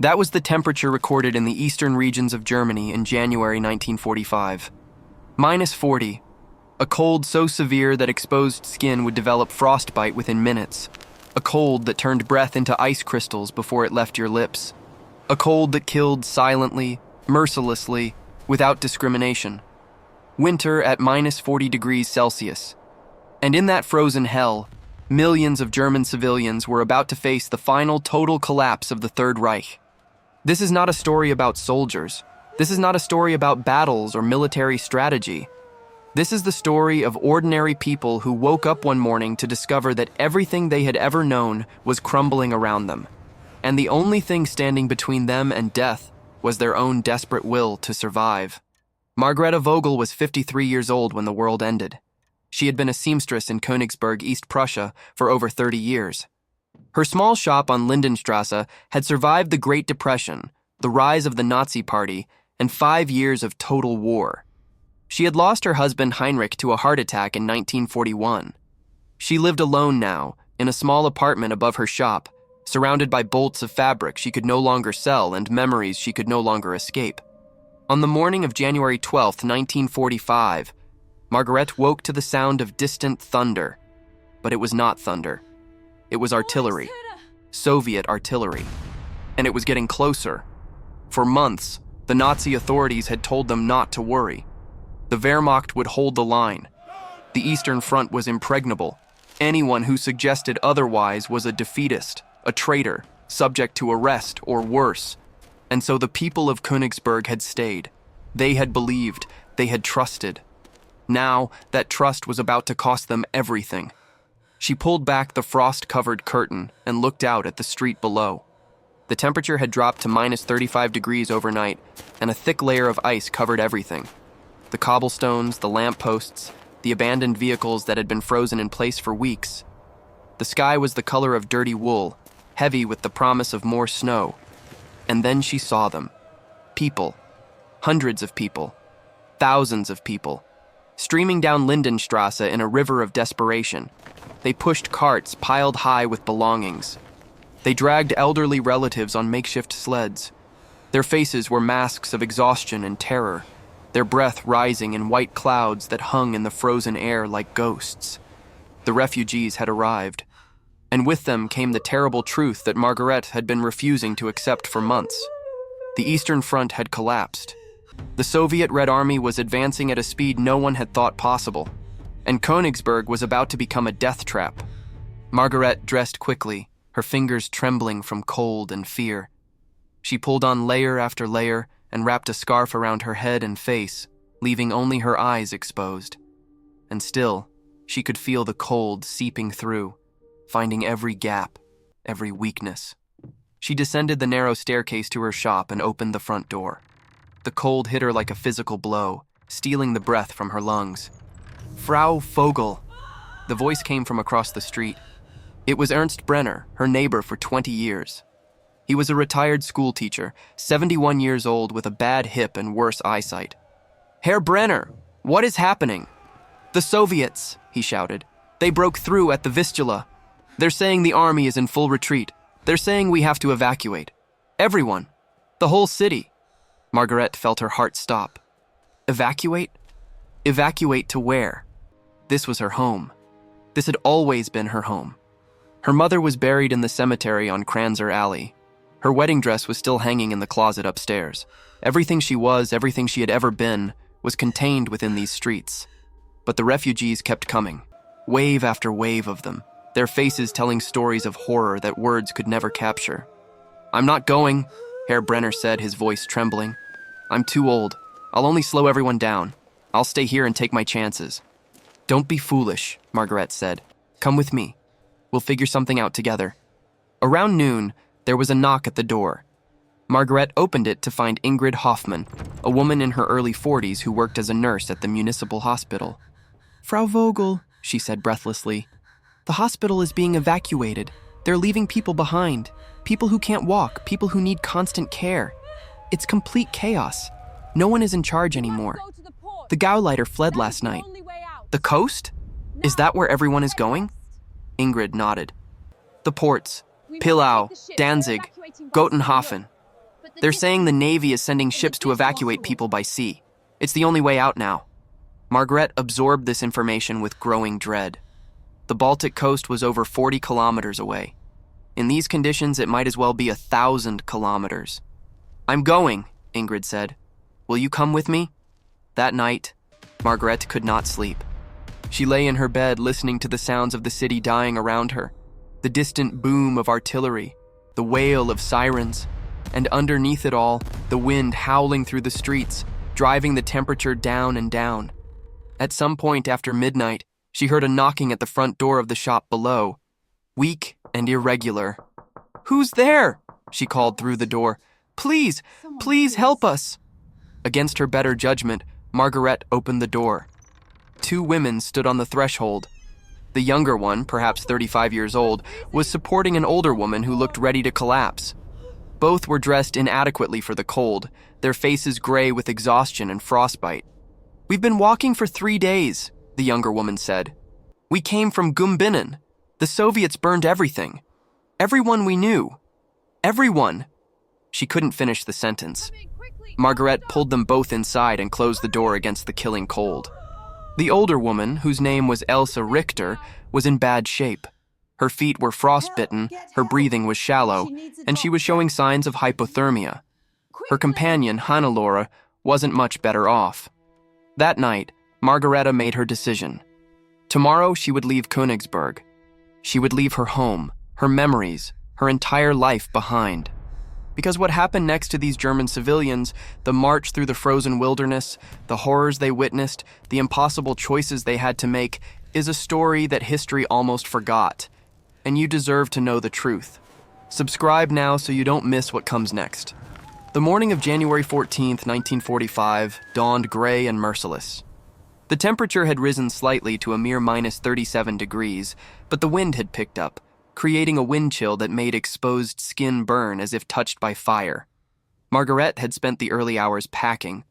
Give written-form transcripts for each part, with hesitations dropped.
That was the temperature recorded in the eastern regions of Germany in January 1945. -40, a cold so severe that exposed skin would develop frostbite within minutes, a cold that turned breath into ice crystals before it left your lips, a cold that killed silently, mercilessly, without discrimination. Winter at -40 degrees Celsius. And in that frozen hell, millions of German civilians were about to face the final total collapse of the Third Reich. This is not a story about soldiers. This is not a story about battles or military strategy. This is the story of ordinary people who woke up one morning to discover that everything they had ever known was crumbling around them, and the only thing standing between them and death was their own desperate will to survive. Margarete Vogel was 53 years old when the world ended. She had been a seamstress in Königsberg, East Prussia, for over 30 years. Her small shop on Lindenstrasse had survived the Great Depression, the rise of the Nazi Party, and 5 years of total war. She had lost her husband Heinrich to a heart attack in 1941. She lived alone now, in a small apartment above her shop, surrounded by bolts of fabric she could no longer sell and memories she could no longer escape. On the morning of January 12, 1945, Margarete woke to the sound of distant thunder. But it was not thunder. It was artillery, Soviet artillery. And it was getting closer. For months, the Nazi authorities had told them not to worry. The Wehrmacht would hold the line. The Eastern Front was impregnable. Anyone who suggested otherwise was a defeatist, a traitor, subject to arrest or worse. And so the people of Königsberg had stayed. They had believed, they had trusted. Now, that trust was about to cost them everything. She pulled back the frost-covered curtain and looked out at the street below. The temperature had dropped to -35 degrees overnight, and a thick layer of ice covered everything. The cobblestones, the lampposts, the abandoned vehicles that had been frozen in place for weeks. The sky was the color of dirty wool, heavy with the promise of more snow. And then she saw them. People. Hundreds of people. Thousands of people. Streaming down Lindenstrasse in a river of desperation. They pushed carts piled high with belongings. They dragged elderly relatives on makeshift sleds. Their faces were masks of exhaustion and terror, their breath rising in white clouds that hung in the frozen air like ghosts. The refugees had arrived, and with them came the terrible truth that Margarete had been refusing to accept for months. The Eastern Front had collapsed. The Soviet Red Army was advancing at a speed no one had thought possible, and Königsberg was about to become a death trap. Margarete dressed quickly, her fingers trembling from cold and fear. She pulled on layer after layer and wrapped a scarf around her head and face, leaving only her eyes exposed. And still, she could feel the cold seeping through, finding every gap, every weakness. She descended the narrow staircase to her shop and opened the front door. The cold hit her like a physical blow, stealing the breath from her lungs. "Frau Vogel." The voice came from across the street. It was Ernst Brenner, her neighbor for 20 years. He was a retired schoolteacher, 71 years old with a bad hip and worse eyesight. "Herr Brenner, what is happening?" "The Soviets," he shouted. "They broke through at the Vistula. They're saying the army is in full retreat. They're saying we have to evacuate. Everyone. The whole city." Margarete felt her heart stop. Evacuate? Evacuate to where? This was her home. This had always been her home. Her mother was buried in the cemetery on Kranzer Alley. Her wedding dress was still hanging in the closet upstairs. Everything she was, everything she had ever been, was contained within these streets. But the refugees kept coming, wave after wave of them, their faces telling stories of horror that words could never capture. "I'm not going," Herr Brenner said, his voice trembling. "I'm too old. I'll only slow everyone down. I'll stay here and take my chances." "Don't be foolish," Margarete said. "Come with me. We'll figure something out together." Around noon, there was a knock at the door. Margarete opened it to find Ingrid Hoffmann, a woman in her early 40s who worked as a nurse at the municipal hospital. "Frau Vogel," she said breathlessly, "the hospital is being evacuated. They're leaving people behind. People who can't walk, people who need constant care. It's complete chaos. No one is in charge anymore. The Gauleiter fled last night." "The coast? Is that where everyone is going?" Ingrid nodded. "The ports. Pillau, Danzig, Gotenhafen. They're saying the Navy is sending ships to evacuate people by sea. It's the only way out now. Margaret absorbed this information with growing dread. The Baltic coast was over 40 kilometers away. In these conditions, it might as well be 1,000 kilometers. "I'm going," Ingrid said. "Will you come with me?" That night, Margaret could not sleep. She lay in her bed listening to the sounds of the city dying around her, the distant boom of artillery, the wail of sirens, and underneath it all, the wind howling through the streets, driving the temperature down and down. At some point after midnight, she heard a knocking at the front door of the shop below, weak and irregular. "Who's there?" she called through the door. Please help us." Against her better judgment, Margaret opened the door. Two women stood on the threshold. The younger one, perhaps 35 years old, was supporting an older woman who looked ready to collapse. Both were dressed inadequately for the cold, their faces gray with exhaustion and frostbite. "We've been walking for 3 days," the younger woman said. "We came from Gumbinnen. The Soviets burned everything. Everyone we knew. Everyone." She couldn't finish the sentence. Margaret pulled them both inside and closed the door against the killing cold. The older woman, whose name was Elsa Richter, was in bad shape. Her feet were frostbitten, her breathing was shallow, and she was showing signs of hypothermia. Her companion, Hannelore, wasn't much better off. That night, Margareta made her decision. Tomorrow she would leave Königsberg. She would leave her home, her memories, her entire life behind. Because what happened next to these German civilians, the march through the frozen wilderness, the horrors they witnessed, the impossible choices they had to make, is a story that history almost forgot. And you deserve to know the truth. Subscribe now so you don't miss what comes next. The morning of January 14th, 1945, dawned gray and merciless. The temperature had risen slightly to a mere minus 37 degrees, but the wind had picked up, creating a wind chill that made exposed skin burn as if touched by fire. Margaret had spent the early hours packing.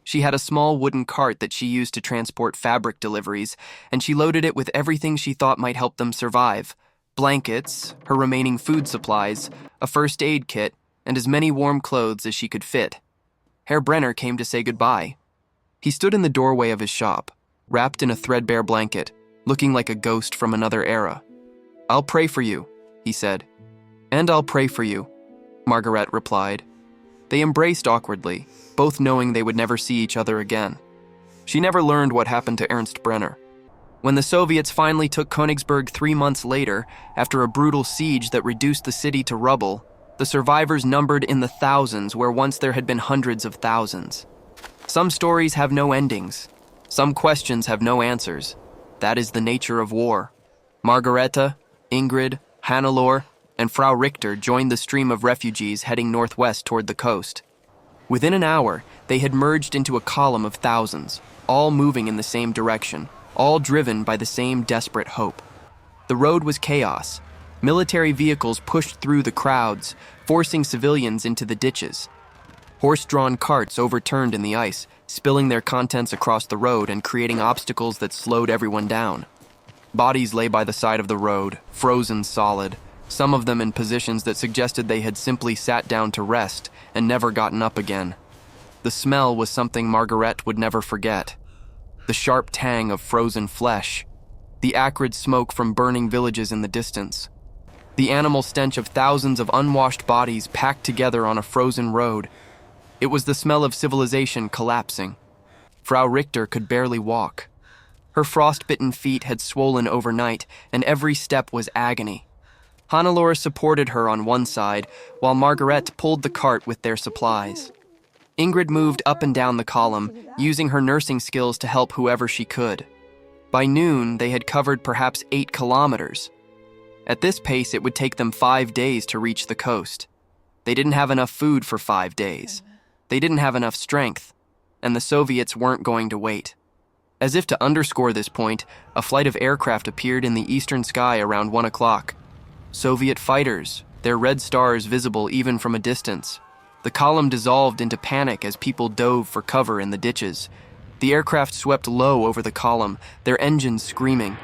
She had a small wooden cart that she used to transport fabric deliveries, and she loaded it with everything she thought might help them survive: blankets, her remaining food supplies, a first aid kit, and as many warm clothes as she could fit. Herr Brenner came to say goodbye. He stood in the doorway of his shop, wrapped in a threadbare blanket, looking like a ghost from another era. "I'll pray for you," he said. "And I'll pray for you," Margaret replied. They embraced awkwardly, both knowing they would never see each other again. She never learned what happened to Ernst Brenner. When the Soviets finally took Königsberg 3 months later, after a brutal siege that reduced the city to rubble, the survivors numbered in the thousands where once there had been hundreds of thousands. Some stories have no endings. Some questions have no answers. That is the nature of war. Margareta, Ingrid, Hannelore, and Frau Richter joined the stream of refugees heading northwest toward the coast. Within an hour, they had merged into a column of thousands, all moving in the same direction, all driven by the same desperate hope. The road was chaos. Military vehicles pushed through the crowds, forcing civilians into the ditches. Horse-drawn carts overturned in the ice, spilling their contents across the road and creating obstacles that slowed everyone down. Bodies lay by the side of the road, frozen solid, some of them in positions that suggested they had simply sat down to rest and never gotten up again. The smell was something Margaret would never forget. The sharp tang of frozen flesh, the acrid smoke from burning villages in the distance, the animal stench of thousands of unwashed bodies packed together on a frozen road. It was the smell of civilization collapsing. Frau Richter could barely walk. Her frostbitten feet had swollen overnight, and every step was agony. Hannelore supported her on one side, while Margaret pulled the cart with their supplies. Ingrid moved up and down the column, using her nursing skills to help whoever she could. By noon, they had covered perhaps 8 kilometers. At this pace, it would take them 5 days to reach the coast. They didn't have enough food for 5 days. They didn't have enough strength, and the Soviets weren't going to wait. As if to underscore this point, a flight of aircraft appeared in the eastern sky around 1 o'clock. Soviet fighters, their red stars visible even from a distance. The column dissolved into panic as people dove for cover in the ditches. The aircraft swept low over the column, their engines screaming.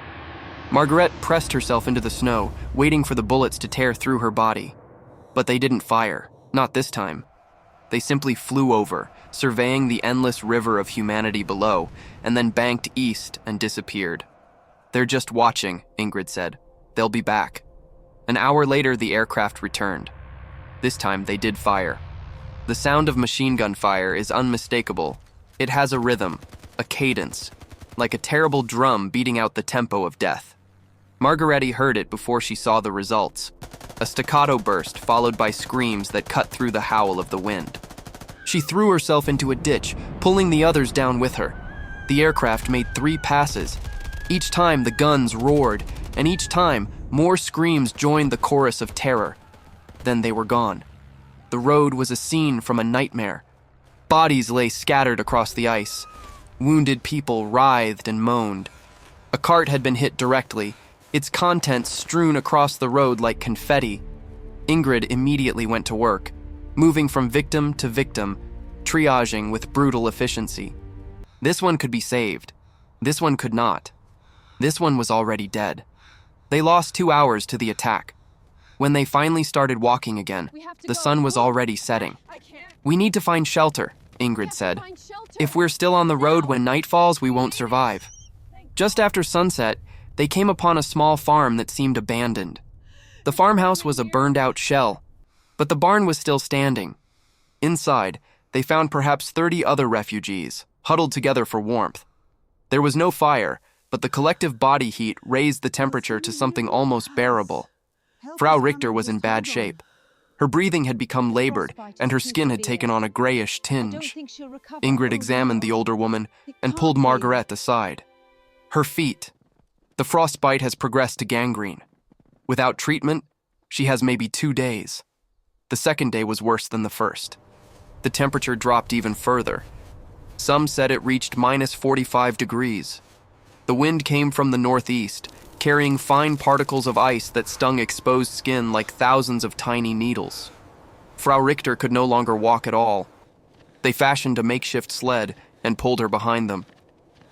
Margaret pressed herself into the snow, waiting for the bullets to tear through her body. But they didn't fire, not this time. They simply flew over, surveying the endless river of humanity below, and then banked east and disappeared. "They're just watching," Ingrid said. "They'll be back." An hour later, the aircraft returned. This time, they did fire. The sound of machine gun fire is unmistakable. It has a rhythm, a cadence, like a terrible drum beating out the tempo of death. Margaretti heard it before she saw the results. A staccato burst followed by screams that cut through the howl of the wind. She threw herself into a ditch, pulling the others down with her. The aircraft made 3 passes. Each time the guns roared, and each time more screams joined the chorus of terror. Then they were gone. The road was a scene from a nightmare. Bodies lay scattered across the ice. Wounded people writhed and moaned. A cart had been hit directly, its contents strewn across the road like confetti. Ingrid immediately went to work, moving from victim to victim, triaging with brutal efficiency. This one could be saved. This one could not. This one was already dead. They lost 2 hours to the attack. When they finally started walking again, the sun was already setting. "We need to find shelter," Ingrid said. "If we're still on the road when night falls, we won't survive." Just after sunset, they came upon a small farm that seemed abandoned. The farmhouse was a burned-out shell, but the barn was still standing. Inside, they found perhaps 30 other refugees, huddled together for warmth. There was no fire, but the collective body heat raised the temperature to something almost bearable. Frau Richter was in bad shape. Her breathing had become labored, and her skin had taken on a grayish tinge. Ingrid examined the older woman and pulled Margaret aside. Her feet. The frostbite has progressed to gangrene. Without treatment, she has maybe 2 days. The second day was worse than the first. The temperature dropped even further. Some said it reached -45 degrees. The wind came from the northeast, carrying fine particles of ice that stung exposed skin like thousands of tiny needles. Frau Richter could no longer walk at all. They fashioned a makeshift sled and pulled her behind them.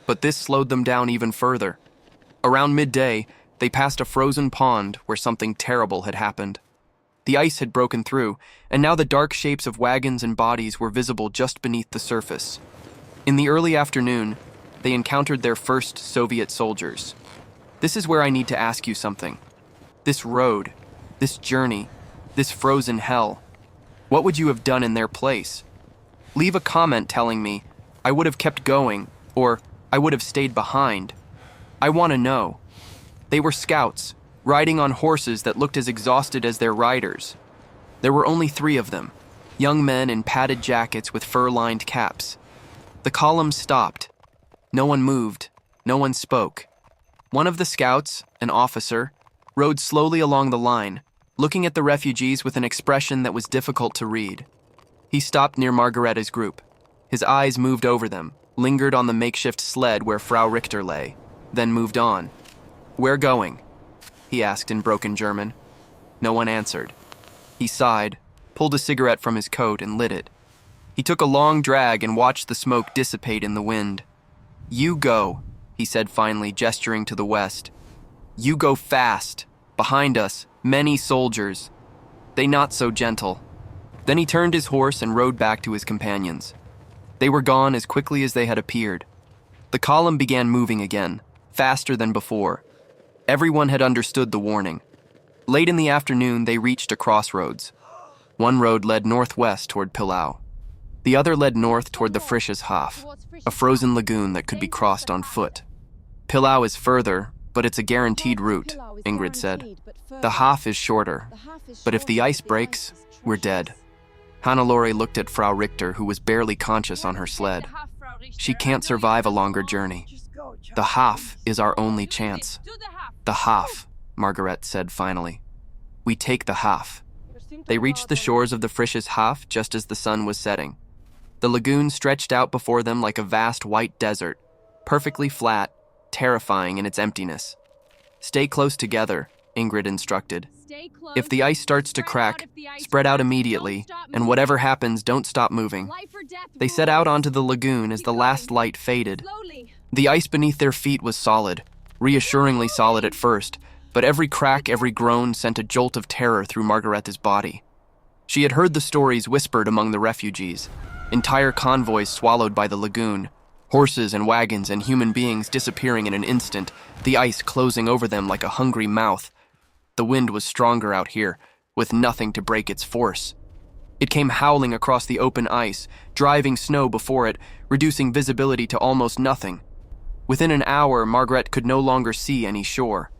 But this slowed them down even further. Around midday, they passed a frozen pond where something terrible had happened. The ice had broken through, and now the dark shapes of wagons and bodies were visible just beneath the surface. In the early afternoon, they encountered their first Soviet soldiers. "This is where I need to ask you something. This road, this journey, this frozen hell. What would you have done in their place? Leave a comment telling me, 'I would have kept going,' or 'I would have stayed behind.' I want to know." They were scouts, riding on horses that looked as exhausted as their riders. There were only 3 of them, young men in padded jackets with fur-lined caps. The column stopped. No one moved. No one spoke. One of the scouts, an officer, rode slowly along the line, looking at the refugees with an expression that was difficult to read. He stopped near Margaretta's group. His eyes moved over them, lingered on the makeshift sled where Frau Richter lay, then moved on. "Where going?" he asked in broken German. No one answered. He sighed, pulled a cigarette from his coat and lit it. He took a long drag and watched the smoke dissipate in the wind. "You go," he said finally, gesturing to the west. "You go fast. Behind us, many soldiers. They not so gentle." Then he turned his horse and rode back to his companions. They were gone as quickly as they had appeared. The column began moving again, faster than before. Everyone had understood the warning. Late in the afternoon, they reached a crossroads. One road led northwest toward Pillau. The other led north toward the Frisches Haff, a frozen lagoon that could be crossed on foot. "Pillau is further, but it's a guaranteed route," Ingrid said. "The Haff is shorter, but if the ice breaks, we're dead." Hannelore looked at Frau Richter, who was barely conscious on her sled. "She can't survive a longer journey. The Haff is our only chance." "The Haff," Margaret said finally. "We take the Haff." They reached the shores of the Frisches Haff just as the sun was setting. The lagoon stretched out before them like a vast white desert, perfectly flat, terrifying in its emptiness. "Stay close together," Ingrid instructed. "If the ice starts to crack, spread out immediately, and whatever happens, don't stop moving." They set out onto the lagoon as the last light faded. The ice beneath their feet was solid, reassuringly solid at first, but every crack, every groan sent a jolt of terror through Margaretta's body. She had heard the stories whispered among the refugees, entire convoys swallowed by the lagoon, horses and wagons and human beings disappearing in an instant, the ice closing over them like a hungry mouth. The wind was stronger out here, with nothing to break its force. It came howling across the open ice, driving snow before it, reducing visibility to almost nothing. Within an hour, Margaret could no longer see any shore.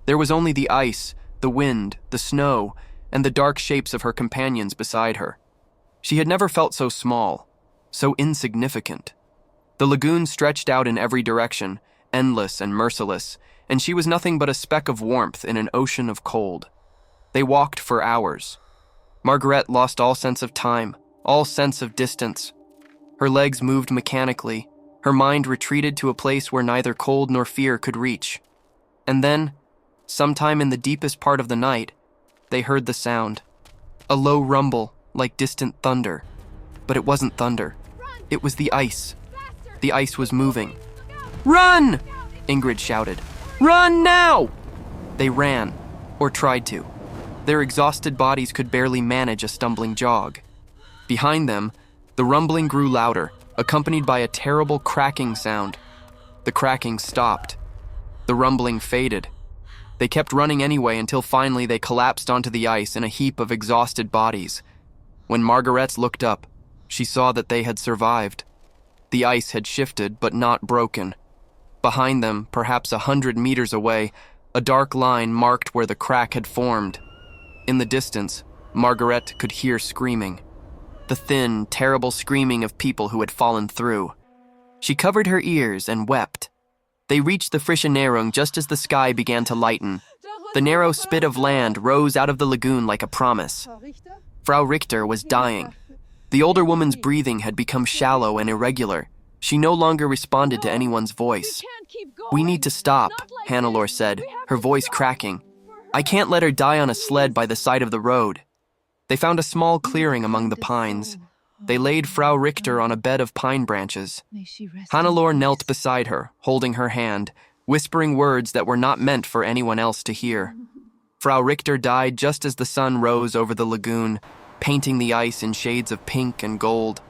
There was only the ice, the wind, the snow, and the dark shapes of her companions beside her. She had never felt so small, so insignificant. The lagoon stretched out in every direction, endless and merciless, and she was nothing but a speck of warmth in an ocean of cold. They walked for hours. Margaret lost all sense of time, all sense of distance. Her legs moved mechanically. Her mind retreated to a place where neither cold nor fear could reach. And then, sometime in the deepest part of the night, they heard the sound. A low rumble, like distant thunder. But it wasn't thunder. It was the ice. The ice was moving. "Run!" Ingrid shouted. "Run now!" They ran, or tried to. Their exhausted bodies could barely manage a stumbling jog. Behind them, the rumbling grew louder, accompanied by a terrible cracking sound. The cracking stopped. The rumbling faded. They kept running anyway until finally they collapsed onto the ice in a heap of exhausted bodies. When Margaret looked up, she saw that they had survived. The ice had shifted, but not broken. Behind them, perhaps 100 meters away, a dark line marked where the crack had formed. In the distance, Margaret could hear screaming. The thin, terrible screaming of people who had fallen through. She covered her ears and wept. They reached the frische Nährung just as the sky began to lighten. The narrow spit of land rose out of the lagoon like a promise. Frau Richter was dying. The older woman's breathing had become shallow and irregular. She no longer responded to anyone's voice. "We need to stop," Hannelore said, her voice cracking. "I can't let her die on a sled by the side of the road." They found a small clearing among the pines. They laid Frau Richter on a bed of pine branches. Hannelore knelt beside her, holding her hand, whispering words that were not meant for anyone else to hear. Frau Richter died just as the sun rose over the lagoon, painting the ice in shades of pink and gold.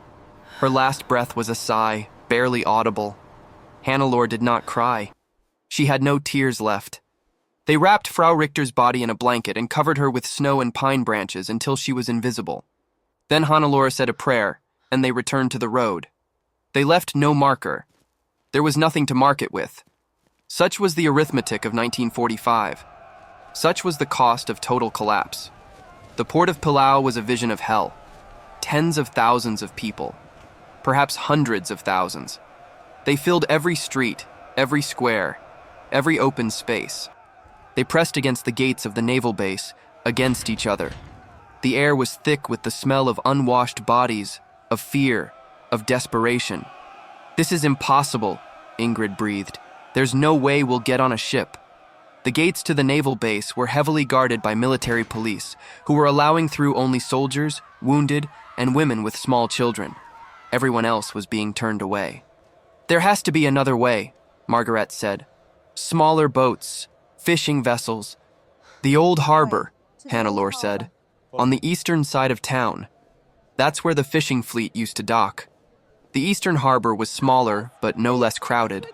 Her last breath was a sigh, barely audible. Hannelore did not cry. She had no tears left. They wrapped Frau Richter's body in a blanket and covered her with snow and pine branches until she was invisible. Then Hannelore said a prayer, and they returned to the road. They left no marker. There was nothing to mark it with. Such was the arithmetic of 1945. Such was the cost of total collapse. The port of Pillau was a vision of hell. Tens of thousands of people. Perhaps hundreds of thousands. They filled every street, every square, every open space. They pressed against the gates of the naval base, against each other. The air was thick with the smell of unwashed bodies, of fear, of desperation. "This is impossible," Ingrid breathed. "There's no way we'll get on a ship." The gates to the naval base were heavily guarded by military police, who were allowing through only soldiers, wounded, and women with small children. Everyone else was being turned away. "There has to be another way," Margaret said. "Smaller boats, fishing vessels." "The old harbor," Hannelore said, "on the eastern side of town. That's where the fishing fleet used to dock." The eastern harbor was smaller, but no less crowded.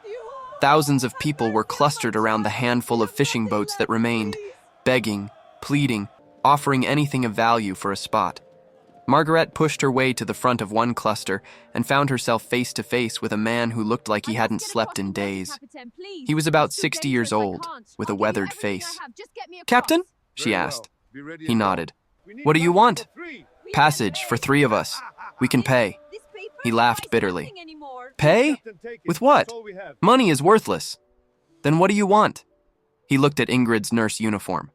Thousands of people were clustered around the handful of fishing boats that remained, begging, pleading, offering anything of value for a spot. Margaret pushed her way to the front of one cluster and found herself face to face with a man who looked like he hadn't slept in days. He was about 60 years old, with a weathered face. "Captain?" she asked. He nodded. "What do you want?" "Passage for 3 of us. We can pay." He laughed bitterly. "Pay? With what? Money is worthless." "Then what do you want?" He looked at Ingrid's nurse uniform.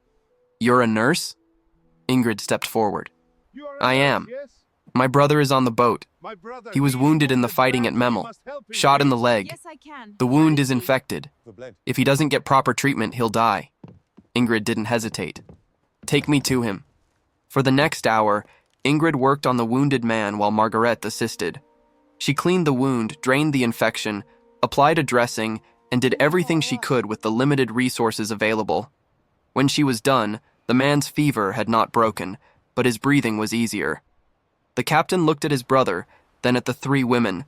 "You're a nurse?" Ingrid stepped forward. "I am. My brother is on the boat. He was wounded in the fighting at Memel, shot in the leg. The wound is infected. If he doesn't get proper treatment, he'll die." Ingrid didn't hesitate. "Take me to him." For the next hour, Ingrid worked on the wounded man while Margaret assisted. She cleaned the wound, drained the infection, applied a dressing, and did everything she could with the limited resources available. When she was done, the man's fever had not broken, but his breathing was easier. The captain looked at his brother, then at the three women.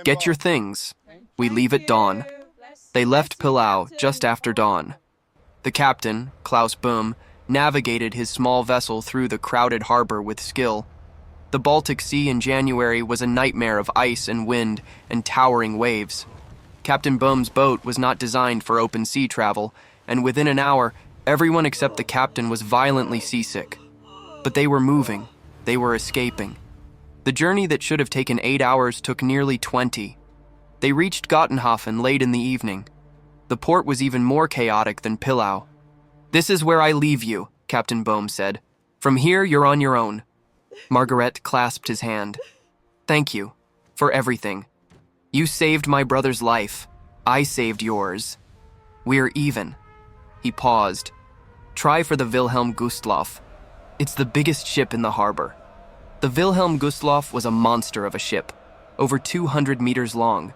"Get your things. We leave at dawn." They left Pillau just after dawn. The captain, Klaus Böhm, navigated his small vessel through the crowded harbor with skill. The Baltic Sea in January was a nightmare of ice and wind and towering waves. Captain Böhm's boat was not designed for open sea travel, and within an hour, everyone except the captain was violently seasick. But they were moving. They were escaping. The journey that should have taken 8 hours took nearly 20. They reached Gottenhafen late in the evening. The port was even more chaotic than Pillau. "This is where I leave you," Captain Böhm said. "From here, you're on your own." Margaret clasped his hand. "Thank you for everything. You saved my brother's life. I saved yours. We're even." He paused. "Try for the Wilhelm Gustloff. It's the biggest ship in the harbor." The Wilhelm Gustloff was a monster of a ship, over 200 meters long.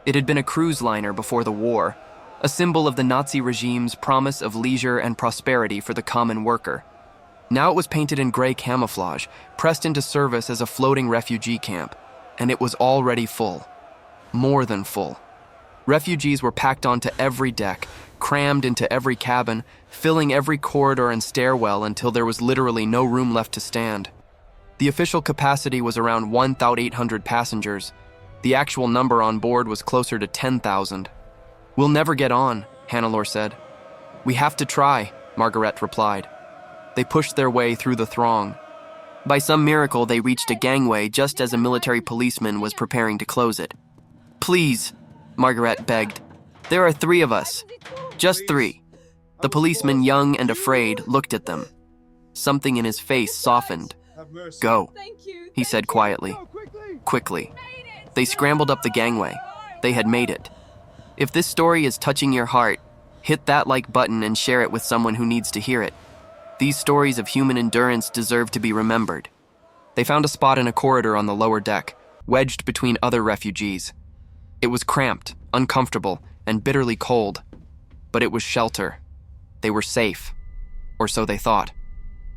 It had been a cruise liner before the war, a symbol of the Nazi regime's promise of leisure and prosperity for the common worker. Now it was painted in gray camouflage, pressed into service as a floating refugee camp, and it was already full. More than full. Refugees were packed onto every deck, crammed into every cabin, filling every corridor and stairwell until there was literally no room left to stand. The official capacity was around 1,800 passengers. The actual number on board was closer to 10,000. "We'll never get on," Hannelore said. "We have to try," Margaret replied. They pushed their way through the throng. By some miracle, they reached a gangway just as a military policeman was preparing to close it. "Please," Margaret begged. "There are 3 of us. Just 3. The policeman, young and afraid, looked at them. Something in his face softened. "Go," he said quietly. Quickly. They scrambled up the gangway. They had made it. If this story is touching your heart, hit that like button and share it with someone who needs to hear it. These stories of human endurance deserve to be remembered. They found a spot in a corridor on the lower deck, wedged between other refugees. It was cramped, uncomfortable, and bitterly cold. But it was shelter. They were safe. Or so they thought.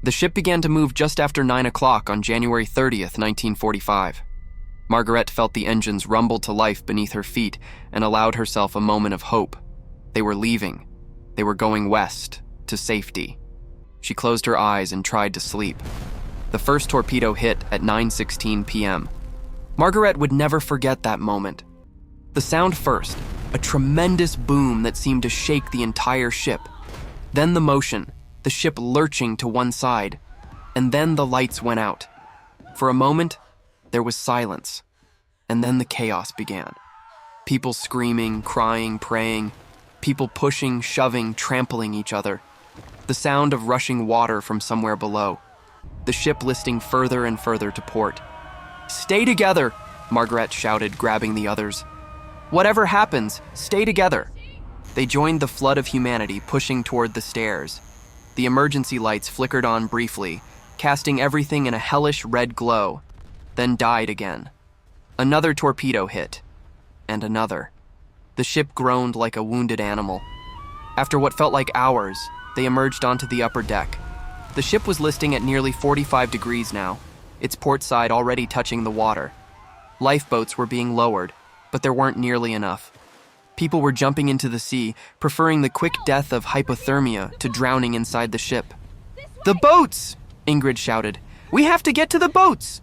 The ship began to move just after 9 o'clock on January 30th, 1945. Margaret felt the engines rumble to life beneath her feet and allowed herself a moment of hope. They were leaving. They were going west, to safety. She closed her eyes and tried to sleep. The first torpedo hit at 9:16 p.m. Margaret would never forget that moment. The sound first, a tremendous boom that seemed to shake the entire ship. Then the motion, the ship lurching to one side. And then the lights went out. For a moment, there was silence. And then the chaos began. People screaming, crying, praying. People pushing, shoving, trampling each other. The sound of rushing water from somewhere below. The ship listing further and further to port. "Stay together," Margaret shouted, grabbing the others. "Whatever happens, stay together." They joined the flood of humanity pushing toward the stairs. The emergency lights flickered on briefly, casting everything in a hellish red glow, then died again. Another torpedo hit, and another. The ship groaned like a wounded animal. After what felt like hours, they emerged onto the upper deck. The ship was listing at nearly 45 degrees now, its port side already touching the water. Lifeboats were being lowered, but there weren't nearly enough. People were jumping into the sea, preferring the quick death of hypothermia to drowning inside the ship. "The boats!" Ingrid shouted. "We have to get to the boats!"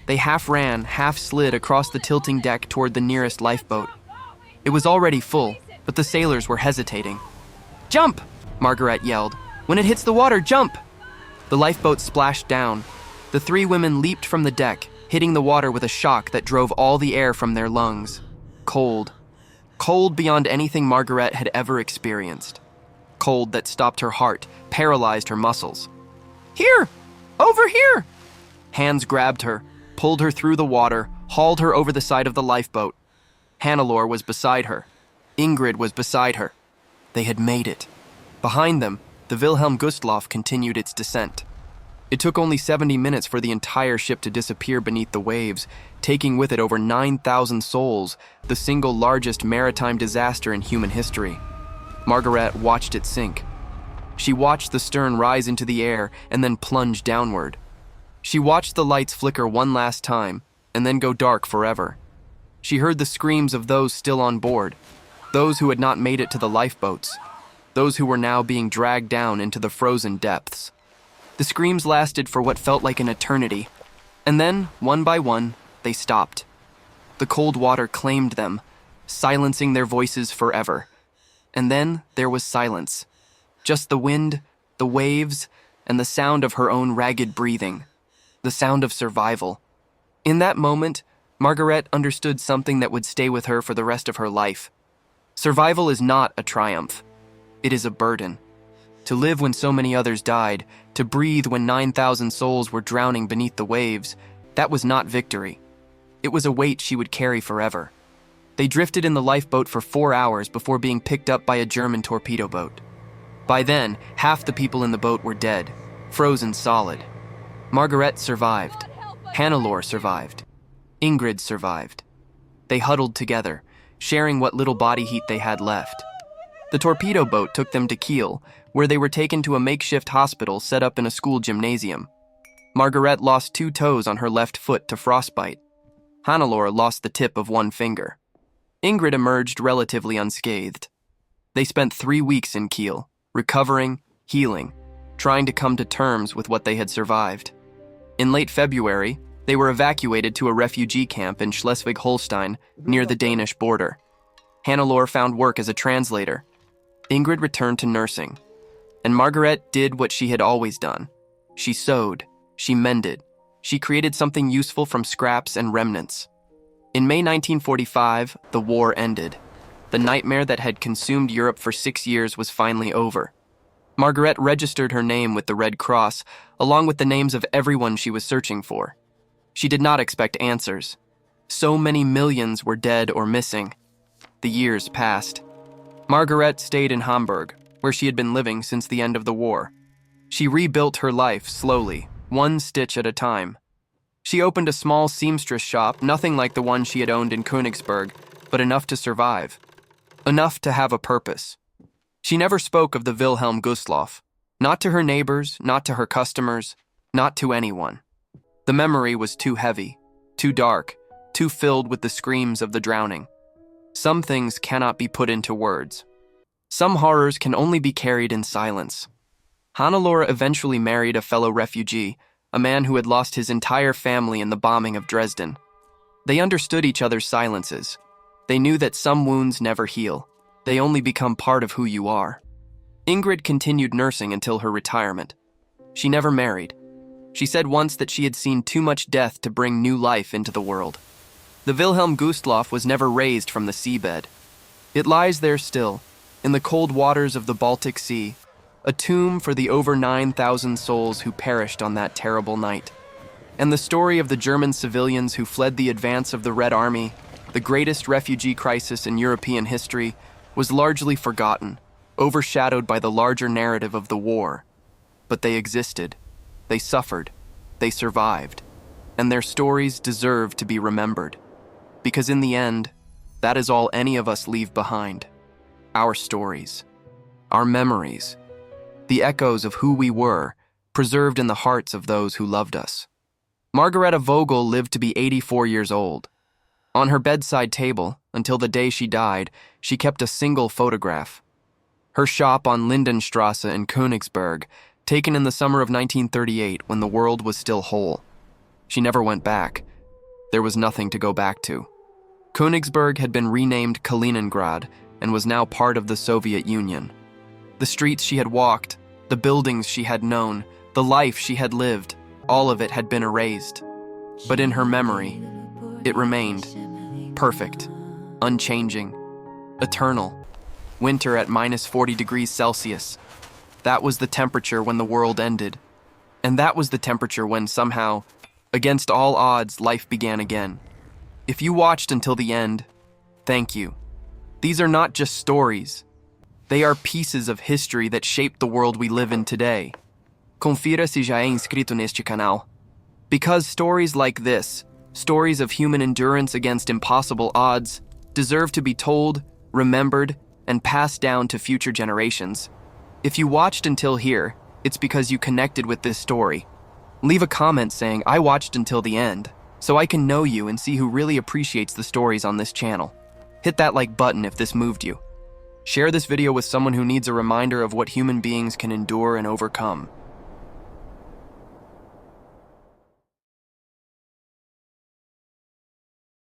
They half ran, half slid across the tilting deck toward the nearest lifeboat. It was already full, but the sailors were hesitating. "Jump!" Margaret yelled. "When it hits the water, jump!" The lifeboat splashed down. The 3 women leaped from the deck, hitting the water with a shock that drove all the air from their lungs. Cold. Cold beyond anything Margaret had ever experienced. Cold that stopped her heart, paralyzed her muscles. "Here! Over here!" Hands grabbed her, pulled her through the water, hauled her over the side of the lifeboat. Hannelore was beside her. Ingrid was beside her. They had made it. Behind them, the Wilhelm Gustloff continued its descent. It took only 70 minutes for the entire ship to disappear beneath the waves, taking with it over 9,000 souls, the single largest maritime disaster in human history. Margaret watched it sink. She watched the stern rise into the air and then plunge downward, She watched the lights flicker one last time and then go dark forever. She heard the screams of those still on board, those who had not made it to the lifeboats, those who were now being dragged down into the frozen depths. The screams lasted for what felt like an eternity, and then, one by one, they stopped. The cold water claimed them, silencing their voices forever. And then there was silence. Just the wind, the waves, and the sound of her own ragged breathing. The sound of survival. In that moment, Margaret understood something that would stay with her for the rest of her life. Survival is not a triumph. It is a burden. To live when so many others died, to breathe when 9,000 souls were drowning beneath the waves, that was not victory. It was a weight she would carry forever. They drifted in the lifeboat for 4 hours before being picked up by a German torpedo boat. By then, half the people in the boat were dead, frozen solid. Margaret survived. Hannelore survived. Ingrid survived. They huddled together, sharing what little body heat they had left. The torpedo boat took them to Kiel, where they were taken to a makeshift hospital set up in a school gymnasium. Margaret lost 2 toes on her left foot to frostbite. Hannelore lost the tip of 1 finger. Ingrid emerged relatively unscathed. They spent 3 weeks in Kiel, recovering, healing, trying to come to terms with what they had survived. In late February, they were evacuated to a refugee camp in Schleswig-Holstein near the Danish border. Hannelore found work as a translator. Ingrid returned to nursing. And Margaret did what she had always done. She sewed, she mended, she created something useful from scraps and remnants. In May 1945, the war ended. The nightmare that had consumed Europe for 6 years was finally over. Margaret registered her name with the Red Cross, along with the names of everyone she was searching for. She did not expect answers. So many millions were dead or missing. The years passed. Margaret stayed in Hamburg, where she had been living since the end of the war. She rebuilt her life slowly, 1 stitch at a time. She opened a small seamstress shop, nothing like the one she had owned in Königsberg, but enough to survive. Enough to have a purpose. She never spoke of the Wilhelm Gustloff. Not to her neighbors, not to her customers, not to anyone. The memory was too heavy, too dark, too filled with the screams of the drowning. Some things cannot be put into words. Some horrors can only be carried in silence. Hannelore eventually married a fellow refugee, a man who had lost his entire family in the bombing of Dresden. They understood each other's silences. They knew that some wounds never heal. They only become part of who you are. Ingrid continued nursing until her retirement. She never married. She said once that she had seen too much death to bring new life into the world. The Wilhelm Gustloff was never raised from the seabed. It lies there still, in the cold waters of the Baltic Sea, a tomb for the over 9,000 souls who perished on that terrible night. And the story of the German civilians who fled the advance of the Red Army, the greatest refugee crisis in European history, was largely forgotten, overshadowed by the larger narrative of the war. But they existed, they suffered, they survived, and their stories deserve to be remembered. Because in the end, that is all any of us leave behind. Our stories, our memories, the echoes of who we were, preserved in the hearts of those who loved us. Margareta Vogel lived to be 84 years old. On her bedside table, until the day she died, she kept a single photograph. Her shop on Lindenstrasse in Königsberg, taken in the summer of 1938 when the world was still whole. She never went back. There was nothing to go back to. Königsberg had been renamed Kaliningrad and was now part of the Soviet Union. The streets she had walked, the buildings she had known, the life she had lived, all of it had been erased. But in her memory, it remained perfect, unchanging, eternal. Winter at -40 degrees Celsius. That was the temperature when the world ended. And that was the temperature when somehow, against all odds, life began again. If you watched until the end, thank you. These are not just stories. They are pieces of history that shaped the world we live in today. Confira se já é inscrito neste canal. Because stories like this, stories of human endurance against impossible odds, deserve to be told, remembered, and passed down to future generations. If you watched until here, it's because you connected with this story. Leave a comment saying, "I watched until the end," so I can know you and see who really appreciates the stories on this channel. Hit that like button if this moved you. Share this video with someone who needs a reminder of what human beings can endure and overcome.